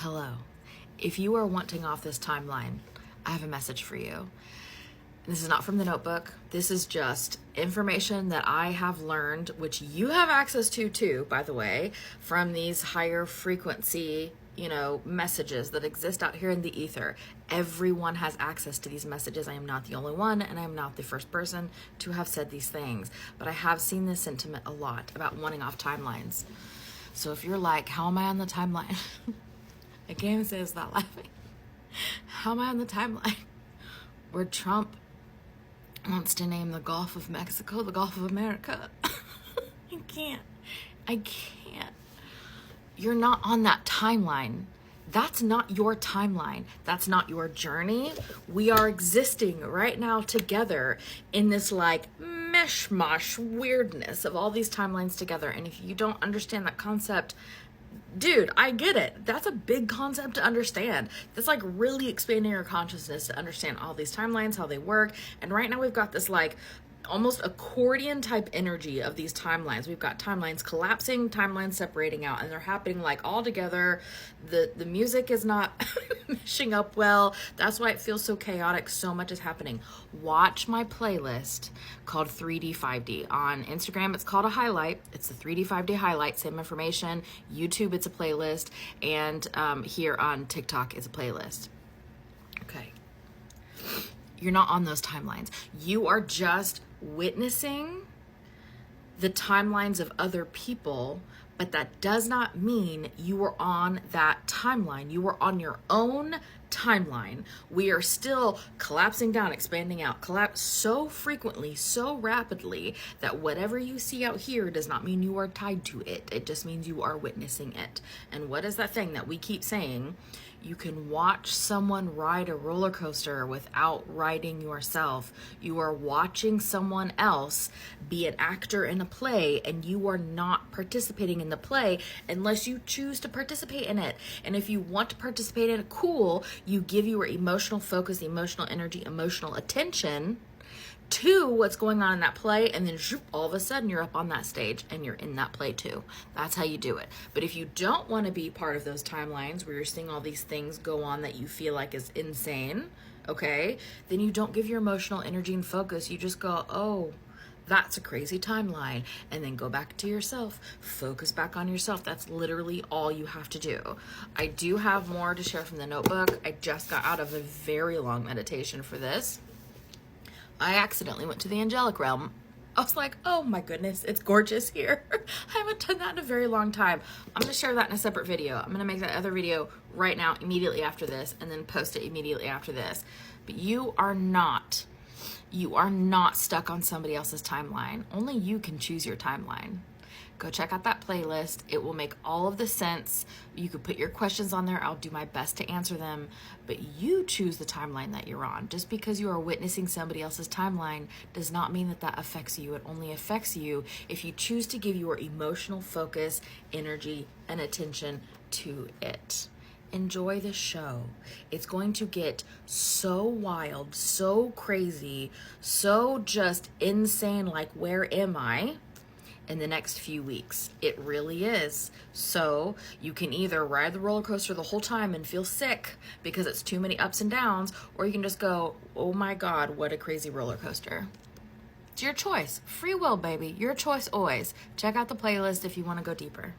Hello. If you are wanting off this timeline, I have a message for you. This is not from the notebook. This is just information that I have learned, which you have access to too, by the way, from these higher frequency, messages that exist out here in the ether. Everyone has access to these messages. I am not the only one, and I am not the first person to have said these things, but I have seen this sentiment a lot about wanting off timelines. So if you're like, how am I on the timeline? I can't even say it's not laughing. How am I on the timeline where Trump wants to name the Gulf of Mexico the Gulf of America? I can't. You're not on that timeline. That's not your timeline. That's not your journey. We are existing right now together in this mishmash weirdness of all these timelines together. And if you don't understand that concept, dude, I get it. That's a big concept to understand. That's really expanding your consciousness to understand all these timelines, how they work. And right now we've got this almost accordion type energy of these timelines. We've got timelines collapsing, timelines separating out, and they're happening all together. The music is not meshing up well. That's why it feels so chaotic. So much is happening. Watch my playlist called 3D 5D. On Instagram, it's called a highlight. It's the 3D 5D highlight, same information. YouTube, it's a playlist. And here on TikTok, it's a playlist. Okay. You're not on those timelines. You are just witnessing the timelines of other people, but that does not mean you are on that timeline. You are on your own timeline. We are still collapsing down, expanding out, collapse so frequently, so rapidly that whatever you see out here does not mean you are tied to it. It just means you are witnessing it. And what is that thing that we keep saying? You can watch someone ride a roller coaster without riding yourself. You are watching someone else be an actor in a play, and you are not participating in the play unless you choose to participate in it. And if you want to participate in it, cool. You give your emotional focus, emotional energy, emotional attention to what's going on in that play, and then all of a sudden you're up on that stage and you're in that play too. That's how you do it. But if you don't want to be part of those timelines where you're seeing all these things go on that you feel like is insane, okay, then you don't give your emotional energy and focus. You just go, oh, that's a crazy timeline, and then go back to yourself, focus back on yourself. That's literally all you have to do. I do have more to share from the notebook. I just got out of a very long meditation for this. I accidentally went to the angelic realm. I was like, oh my goodness, it's gorgeous here. I haven't done that in a very long time. I'm going to share that in a separate video. I'm going to make that other video right now, immediately after this, and then post it immediately after this. But you are not stuck on somebody else's timeline. Only you can choose your timeline. Go check out that playlist. It will make all of the sense. You could put your questions on there. I'll do my best to answer them, but you choose the timeline that you're on. Just because you are witnessing somebody else's timeline does not mean that affects you. It only affects you if you choose to give your emotional focus, energy, and attention to it. Enjoy the show. It's going to get so wild, so crazy, so just insane, where am I? In the next few weeks. It really is. So you can either ride the roller coaster the whole time and feel sick because it's too many ups and downs, or you can just go, oh my God, what a crazy roller coaster. It's your choice. Free will, baby. Your choice always. Check out the playlist if you want to go deeper.